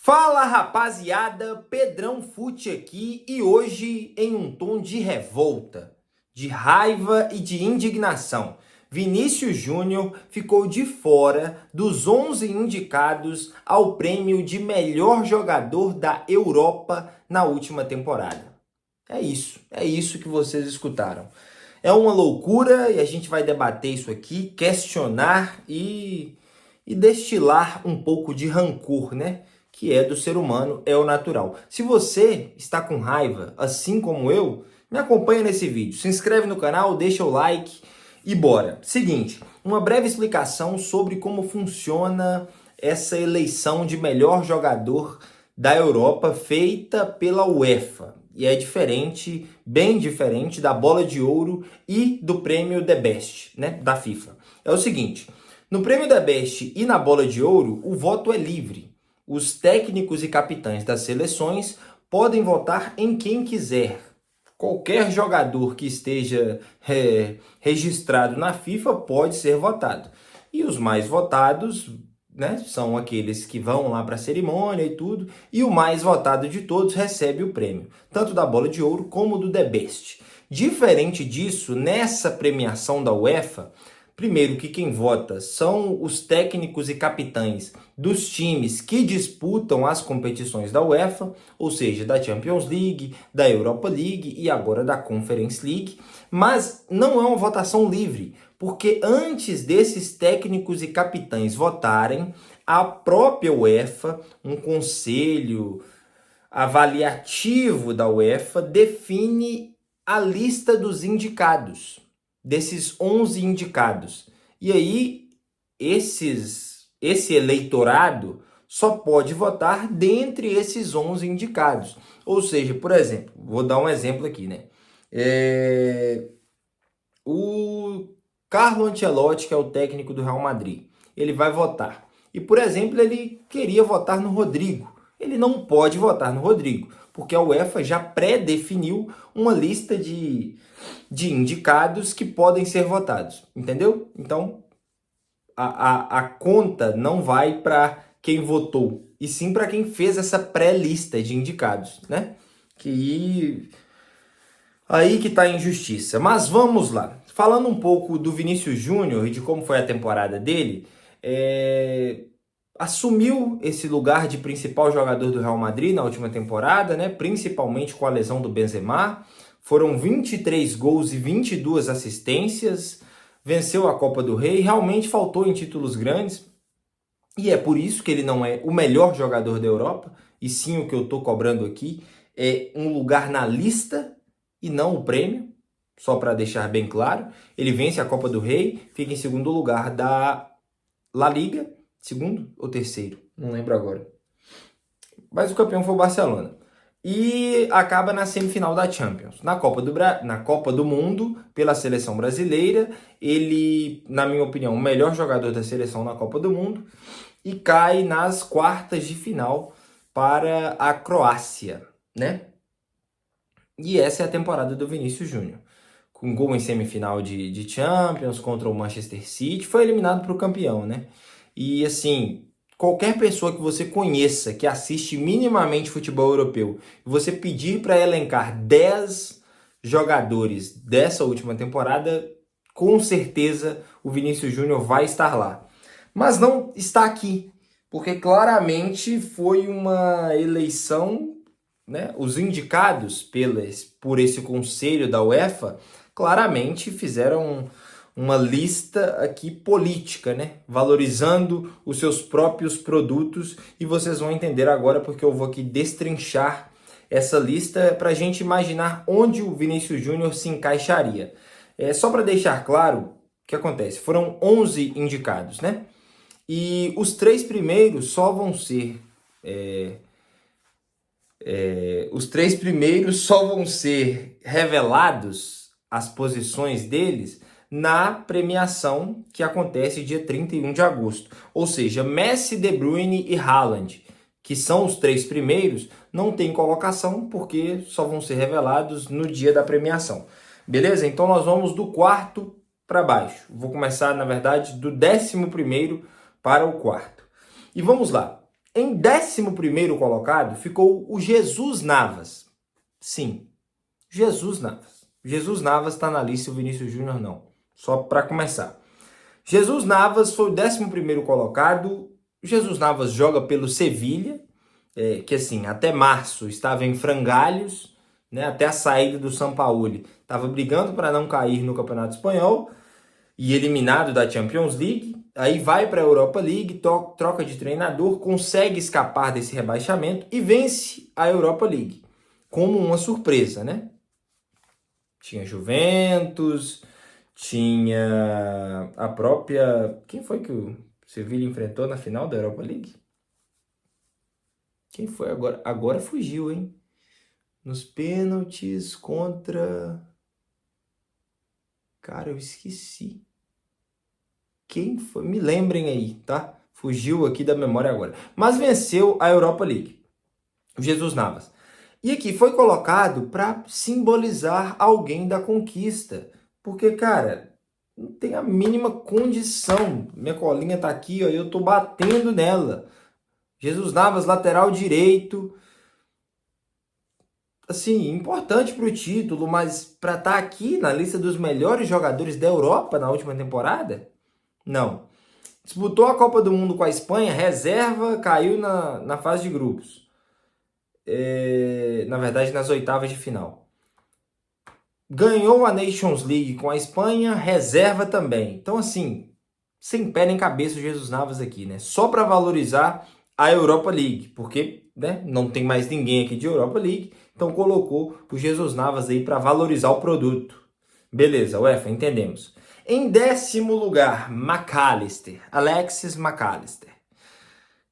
Fala rapaziada, Pedrão Fute aqui e hoje em um tom de revolta, de raiva e de indignação. Vinícius Júnior ficou de fora dos 11 indicados ao prêmio de melhor jogador da Europa na última temporada. É isso que vocês escutaram. É uma loucura e a gente vai debater isso aqui, questionar e destilar um pouco de rancor, né? Que é do ser humano, é o natural. Se você está com raiva, assim como eu, me acompanha nesse vídeo. Se inscreve no canal, deixa o like e bora. Seguinte, uma breve explicação sobre como funciona essa eleição de melhor jogador da Europa feita pela UEFA. E é diferente, bem diferente da Bola de Ouro e do prêmio The Best, né, da FIFA. É o seguinte, no prêmio The Best e na Bola de Ouro, o voto é livre. Os técnicos e capitães das seleções podem votar em quem quiser. Qualquer jogador que esteja registrado na FIFA pode ser votado. E os mais votados, né, são aqueles que vão lá para a cerimônia e tudo. E o mais votado de todos recebe o prêmio, tanto da Bola de Ouro como do The Best. Diferente disso, nessa premiação da UEFA, primeiro que quem vota são os técnicos e capitães dos times que disputam as competições da UEFA, ou seja, da Champions League, da Europa League e agora da Conference League, mas não é uma votação livre, porque antes desses técnicos e capitães votarem, a própria UEFA, um conselho avaliativo da UEFA, define a lista dos indicados, desses 11 indicados. E aí, esse eleitorado só pode votar dentre esses 11 indicados. Ou seja, por exemplo, vou dar um exemplo aqui, né? O Carlo Ancelotti, que é o técnico do Real Madrid, ele vai votar. E, por exemplo, ele queria votar no Rodrigo. Ele não pode votar no Rodrigo, porque a UEFA já pré-definiu uma lista de indicados que podem ser votados, entendeu? Então, a conta não vai para quem votou, e sim para quem fez essa pré-lista de indicados, né? Aí que está a injustiça. Mas vamos lá. Falando um pouco do Vinícius Júnior e de como foi a temporada dele, assumiu esse lugar de principal jogador do Real Madrid na última temporada, né? Principalmente com a lesão do Benzema. Foram 23 gols e 22 assistências, venceu a Copa do Rei, realmente faltou em títulos grandes, e é por isso que ele não é o melhor jogador da Europa, e sim o que eu estou cobrando aqui é um lugar na lista e não o prêmio, só para deixar bem claro. Ele vence a Copa do Rei, fica em segundo lugar da La Liga, segundo ou terceiro, não lembro agora. Mas o campeão foi o Barcelona. E acaba na semifinal da Champions. Na Copa do Mundo, pela seleção brasileira, ele, na minha opinião, o melhor jogador da seleção na Copa do Mundo, e cai nas quartas de final para a Croácia, né? E essa é a temporada do Vinícius Júnior. Com gol em semifinal de Champions contra o Manchester City, foi eliminado para o campeão, né? E assim, qualquer pessoa que você conheça, que assiste minimamente futebol europeu, e você pedir para elencar 10 jogadores dessa última temporada, com certeza o Vinícius Júnior vai estar lá. Mas não está aqui, porque claramente foi uma eleição, né? Os indicados por esse conselho da UEFA claramente fizeram uma lista aqui política, né? Valorizando os seus próprios produtos, e vocês vão entender agora porque eu vou aqui destrinchar essa lista para a gente imaginar onde o Vinícius Júnior se encaixaria. Só para deixar claro o que acontece, foram 11 indicados, né? E os três primeiros só vão ser revelados, as posições deles, na premiação que acontece dia 31 de agosto. Ou seja, Messi, De Bruyne e Haaland, que são os três primeiros, não tem colocação porque só vão ser revelados no dia da premiação. Beleza? Então nós vamos do quarto para baixo. Vou começar, na verdade, do 11º para o quarto. E vamos lá. Em 11º colocado ficou o Jesus Navas. Sim, Jesus Navas. Jesus Navas está na lista, o Vinícius Júnior não. Só para começar. Jesus Navas foi o 11º colocado. Jesus Navas joga pelo Sevilha, que assim, até março estava em frangalhos, né, até a saída do Sampaoli. Estava brigando para não cair no Campeonato Espanhol e eliminado da Champions League. Aí vai para a Europa League, troca de treinador, consegue escapar desse rebaixamento e vence a Europa League. Como uma surpresa, né? Tinha Juventus, tinha a própria... Quem foi que o Sevilla enfrentou na final da Europa League? Quem foi agora? Agora fugiu, hein? Nos pênaltis contra... Cara, eu esqueci. Quem foi? Me lembrem aí, tá? Fugiu aqui da memória agora. Mas venceu a Europa League. O Jesus Navas. E aqui foi colocado para simbolizar alguém da conquista. Porque, cara, não tem a mínima condição. Minha colinha tá aqui, ó, eu tô batendo nela. Jesus Navas, lateral direito. Assim, importante para o título, mas para estar aqui na lista dos melhores jogadores da Europa na última temporada? Não. Disputou a Copa do Mundo com a Espanha, reserva, caiu na fase de grupos. Na verdade, nas oitavas de final. Ganhou a Nations League com a Espanha, reserva também. Então, assim, sem pé nem cabeça o Jesus Navas aqui, né? Só para valorizar a Europa League, porque, né, não tem mais ninguém aqui de Europa League, então colocou o Jesus Navas aí para valorizar o produto. Beleza, UEFA, entendemos. Em 10º lugar, McAllister, Alexis McAllister.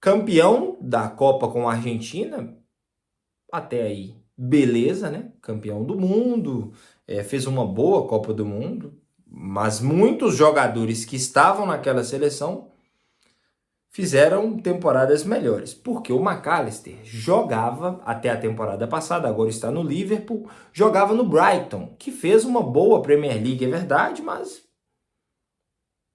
Campeão da Copa com a Argentina, até aí, beleza, né? Campeão do mundo, fez uma boa Copa do Mundo, mas muitos jogadores que estavam naquela seleção fizeram temporadas melhores, porque o McAllister jogava até a temporada passada, agora está no Liverpool, jogava no Brighton, que fez uma boa Premier League, é verdade, mas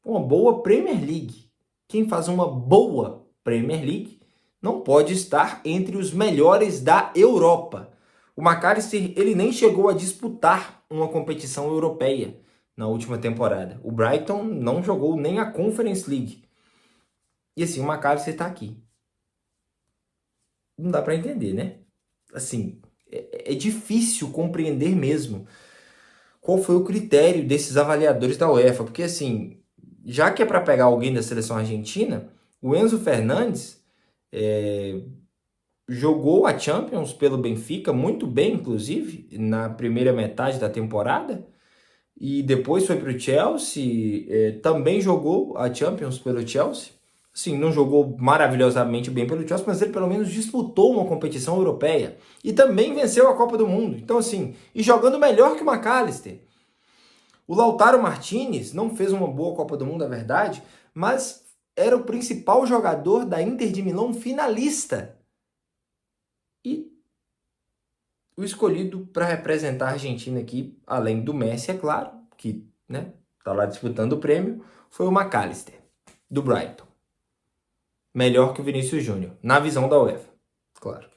uma boa Premier League. Quem faz uma boa Premier League não pode estar entre os melhores da Europa. O McAllister, ele nem chegou a disputar uma competição europeia na última temporada. O Brighton não jogou nem a Conference League. E assim, o McAllister está aqui. Não dá para entender, né? Assim, é difícil compreender mesmo qual foi o critério desses avaliadores da UEFA. Porque assim, já que é para pegar alguém da seleção argentina, o Enzo Fernandes jogou a Champions pelo Benfica, muito bem, inclusive, na primeira metade da temporada. E depois foi para o Chelsea, também jogou a Champions pelo Chelsea. Sim, não jogou maravilhosamente bem pelo Chelsea, mas ele pelo menos disputou uma competição europeia. E também venceu a Copa do Mundo. Então assim, e jogando melhor que o McAllister. O Lautaro Martinez não fez uma boa Copa do Mundo, é verdade, mas era o principal jogador da Inter de Milão finalista. E o escolhido para representar a Argentina aqui, além do Messi, é claro, que né, tá lá disputando o prêmio, foi o McAllister, do Brighton. Melhor que o Vinícius Júnior, na visão da UEFA, claro.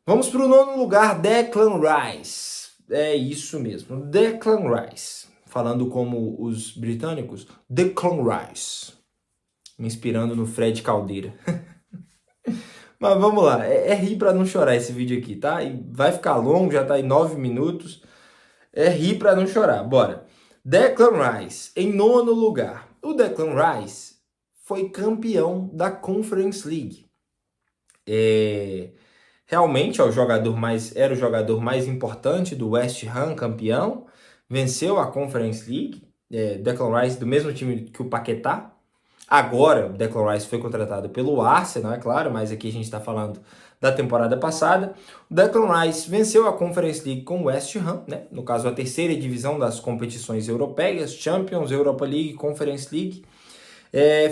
Vamos para o 9º lugar, Declan Rice. É isso mesmo, Declan Rice. Falando como os britânicos, Declan Rice. Me inspirando no Fred Caldeira. Mas vamos lá, é rir para não chorar esse vídeo aqui, tá? E vai ficar longo, já tá em 9 minutos. É rir para não chorar, bora. Declan Rice, em 9º lugar. O Declan Rice foi campeão da Conference League. Realmente era o jogador mais importante do West Ham, campeão. Venceu a Conference League. Declan Rice, do mesmo time que o Paquetá. Agora, o Declan Rice foi contratado pelo Arsenal, é claro, mas aqui a gente está falando da temporada passada. O Declan Rice venceu a Conference League com o West Ham, né? No caso, a terceira divisão das competições europeias, Champions, Europa League, Conference League.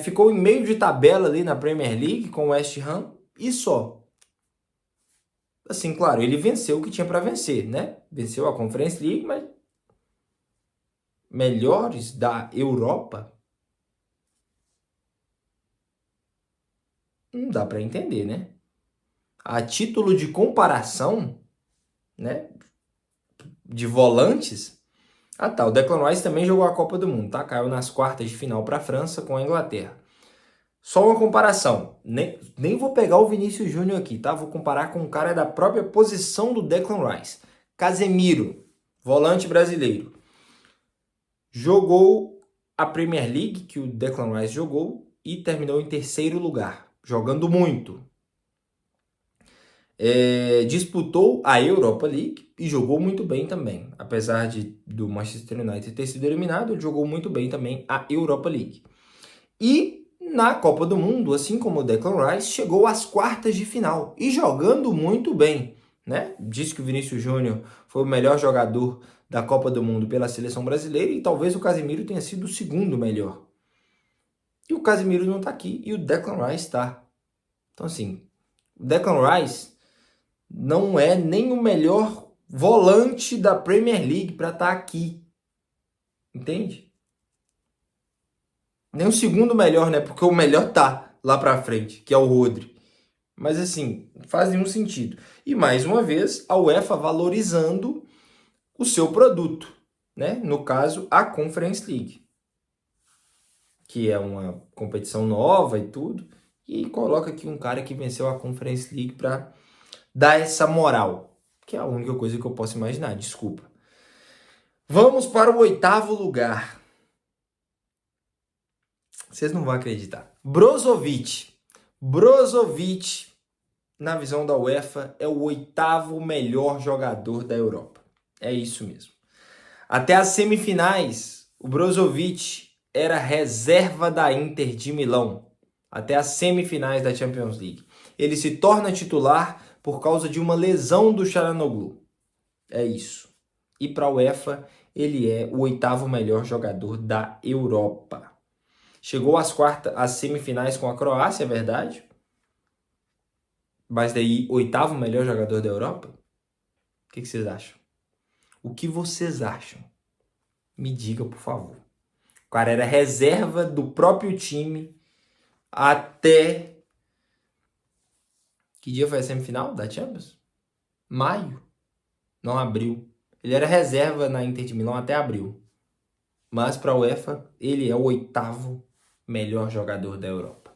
Ficou em meio de tabela ali na Premier League com o West Ham e só. Assim, claro, ele venceu o que tinha para vencer, né? Venceu a Conference League, mas melhores da Europa? Não dá para entender, né? A título de comparação, né, de volantes, o Declan Rice também jogou a Copa do Mundo, tá? Caiu nas quartas de final para a França com a Inglaterra. Só uma comparação, nem vou pegar o Vinícius Júnior aqui, tá? Vou comparar com um cara da própria posição do Declan Rice. Casemiro, volante brasileiro. Jogou a Premier League, que o Declan Rice jogou, e terminou em terceiro lugar, jogando muito. Disputou a Europa League e jogou muito bem também. Apesar do Manchester United ter sido eliminado, ele jogou muito bem também a Europa League. E na Copa do Mundo, assim como o Declan Rice, chegou às quartas de final e jogando muito bem, né? Diz que o Vinícius Júnior foi o melhor jogador da Copa do Mundo pela seleção brasileira e talvez o Casemiro tenha sido o segundo melhor. E o Casemiro não tá aqui e o Declan Rice tá. Então assim, o Declan Rice não é nem o melhor volante da Premier League para estar aqui. Entende? Nem o segundo melhor, né? Porque o melhor tá lá pra frente, que é o Rodri. Mas assim, faz nenhum sentido. E mais uma vez, a UEFA valorizando o seu produto, né? No caso, a Conference League, que é uma competição nova e tudo, e coloca aqui um cara que venceu a Conference League para dar essa moral, que é a única coisa que eu posso imaginar, desculpa. Vamos para o oitavo lugar. Vocês não vão acreditar. Brozovic, na visão da UEFA, é o oitavo melhor jogador da Europa. É isso mesmo. Até as semifinais, o Brozovic era reserva da Inter de Milão. Até as semifinais da Champions League. Ele se torna titular por causa de uma lesão do Çalhanoğlu. É isso. E para a UEFA, ele é o oitavo melhor jogador da Europa. Chegou às semifinais com a Croácia, é verdade? Mas daí, oitavo melhor jogador da Europa? O que vocês acham? O que vocês acham? Me diga, por favor. O cara era reserva do próprio time até... Que dia foi a semifinal da Champions? Maio. Não, abril. Ele era reserva na Inter de Milão até abril. Mas para a UEFA, ele é o oitavo melhor jogador da Europa.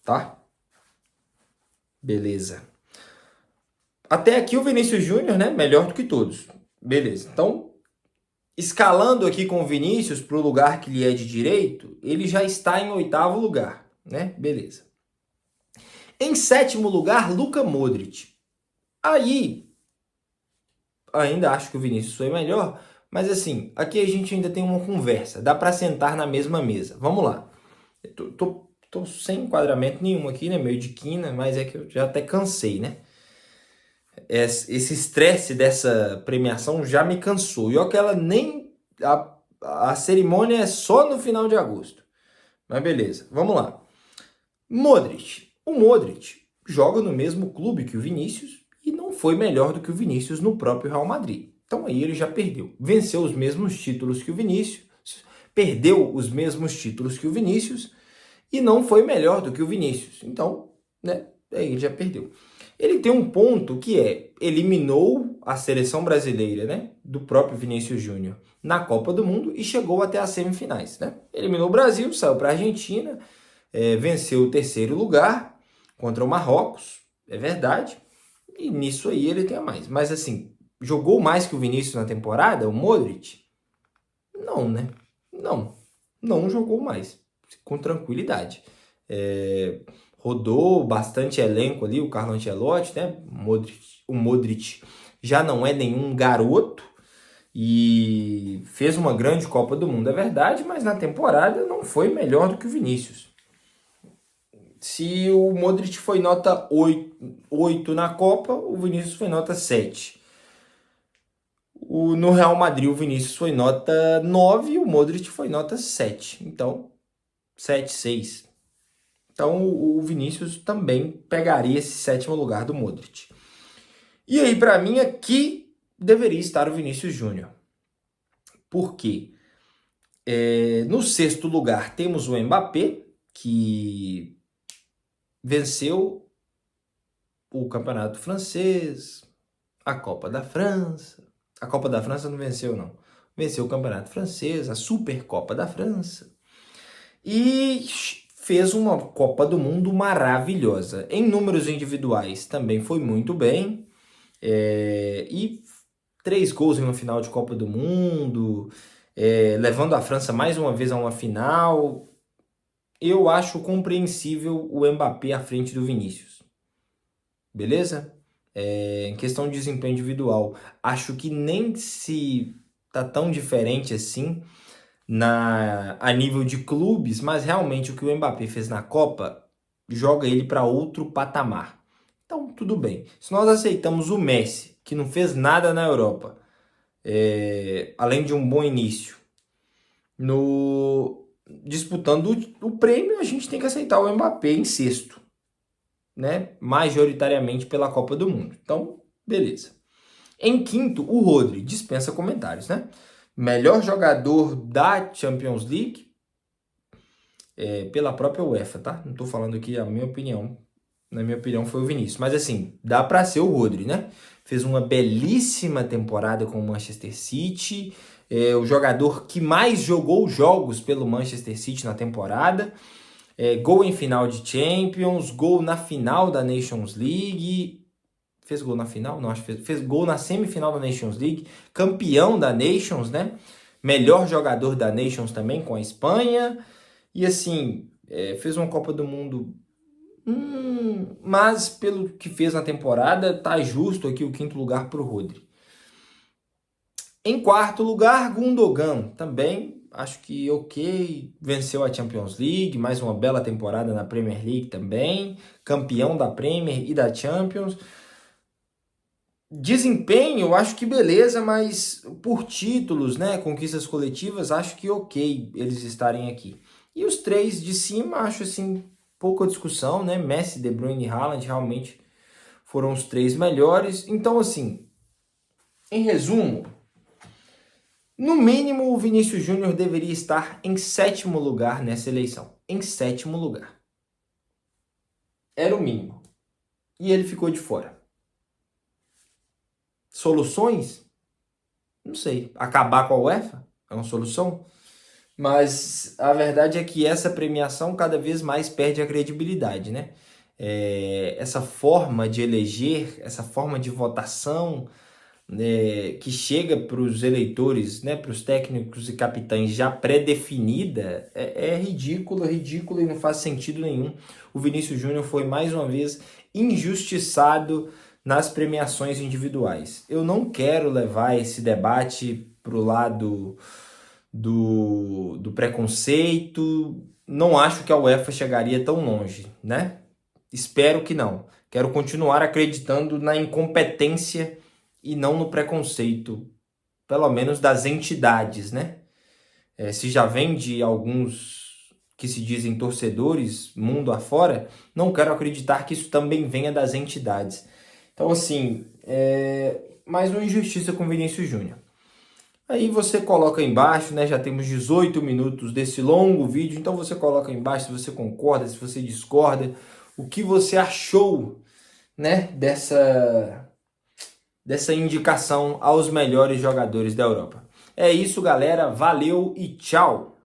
Tá? Beleza. Até aqui o Vinícius Júnior, né? Melhor do que todos. Beleza. Então, escalando aqui com o Vinícius para o lugar que lhe é de direito, ele já está em oitavo lugar, né? Beleza. Em sétimo lugar, Luka Modric. Aí, ainda acho que o Vinícius foi melhor, mas assim, aqui a gente ainda tem uma conversa. Dá para sentar na mesma mesa. Vamos lá. Eu tô sem enquadramento nenhum aqui, né? Meio de quina, mas é que eu já até cansei, né? Esse estresse dessa premiação já me cansou. E olha que ela nem... A cerimônia é só no final de agosto. Mas beleza, vamos lá. Modric. O Modric joga no mesmo clube que o Vinícius e não foi melhor do que o Vinícius no próprio Real Madrid. Então aí ele já perdeu. Venceu os mesmos títulos que o Vinícius, perdeu os mesmos títulos que o Vinícius e não foi melhor do que o Vinícius. Então, né, aí ele já perdeu. Ele tem um ponto que eliminou a seleção brasileira, né, do próprio Vinícius Júnior na Copa do Mundo e chegou até as semifinais, né? Eliminou o Brasil, saiu para a Argentina, venceu o terceiro lugar contra o Marrocos, é verdade, e nisso aí ele tem a mais. Mas assim, jogou mais que o Vinícius na temporada, o Modric? Não, né? Não jogou mais, com tranquilidade. Rodou bastante elenco ali, o Carlo Ancelotti, né? O Modric já não é nenhum garoto e fez uma grande Copa do Mundo, é verdade, mas na temporada não foi melhor do que o Vinícius. Se o Modric foi nota 8 na Copa, o Vinícius foi nota 7. No Real Madrid, o Vinícius foi nota 9 e o Modric foi nota 7. Então, 7, 6. Então, o Vinícius também pegaria esse sétimo lugar do Modric. E aí, para mim, aqui deveria estar o Vinícius Júnior. Por quê? No sexto lugar, temos o Mbappé, que venceu o Campeonato Francês, a Copa da França. A Copa da França não venceu, não. Venceu o Campeonato Francês, a Supercopa da França. E fez uma Copa do Mundo maravilhosa. Em números individuais também foi muito bem. E 3 gols em uma final de Copa do Mundo, levando a França mais uma vez a uma final. Eu acho compreensível o Mbappé à frente do Vinícius. Beleza? Em questão de desempenho individual, acho que nem se tá tão diferente assim a nível de clubes, mas realmente o que o Mbappé fez na Copa joga ele para outro patamar. Então, tudo bem. Se nós aceitamos o Messi, que não fez nada na Europa, além de um bom início, disputando o prêmio, a gente tem que aceitar o Mbappé em sexto, né? Majoritariamente pela Copa do Mundo. Então, beleza. Em quinto, o Rodri, dispensa comentários, né? Melhor jogador da Champions League, pela própria UEFA, tá? Não tô falando aqui a minha opinião. Na minha opinião, foi o Vinícius. Mas assim, dá para ser o Rodri, né? Fez uma belíssima temporada com o Manchester City. O jogador que mais jogou jogos pelo Manchester City na temporada. Gol em final de Champions, gol na final da Nations League. Fez gol na final? Não, acho que fez gol na semifinal da Nations League. Campeão da Nations, né? Melhor jogador da Nations também com a Espanha. E assim, fez uma Copa do Mundo. Mas pelo que fez na temporada, tá justo aqui o quinto lugar para o Rodri. Em quarto lugar, Gundogan. Também acho que ok, venceu a Champions League, mais uma bela temporada na Premier League também, campeão da Premier e da Champions. Desempenho, eu acho que beleza, mas por títulos, né, conquistas coletivas, acho que ok eles estarem aqui. E os três de cima, acho assim, pouca discussão, né? Messi, De Bruyne e Haaland realmente foram os três melhores. Então, assim, em resumo, no mínimo o Vinícius Júnior deveria estar em sétimo lugar nessa eleição. Em sétimo lugar. Era o mínimo. E ele ficou de fora. Soluções? Não sei. Acabar com a UEFA? É uma solução? Mas a verdade é que essa premiação cada vez mais perde a credibilidade, né? Essa forma de eleger, essa forma de votação, que chega para os eleitores, né, para os técnicos e capitães já pré-definida, é ridícula e não faz sentido nenhum. O Vinícius Júnior foi mais uma vez injustiçado nas premiações individuais. Eu não quero levar esse debate para o lado do preconceito. Não acho que a UEFA chegaria tão longe, né? Espero que não. Quero continuar acreditando na incompetência e não no preconceito, pelo menos das entidades, né? Se já vem de alguns que se dizem torcedores, mundo afora, não quero acreditar que isso também venha das entidades. Então, assim, mais uma injustiça com Vinícius Júnior. Aí você coloca aí embaixo, né? Já temos 18 minutos desse longo vídeo, então você coloca aí embaixo se você concorda, se você discorda, o que você achou, né, dessa indicação aos melhores jogadores da Europa. É isso, galera. Valeu e tchau!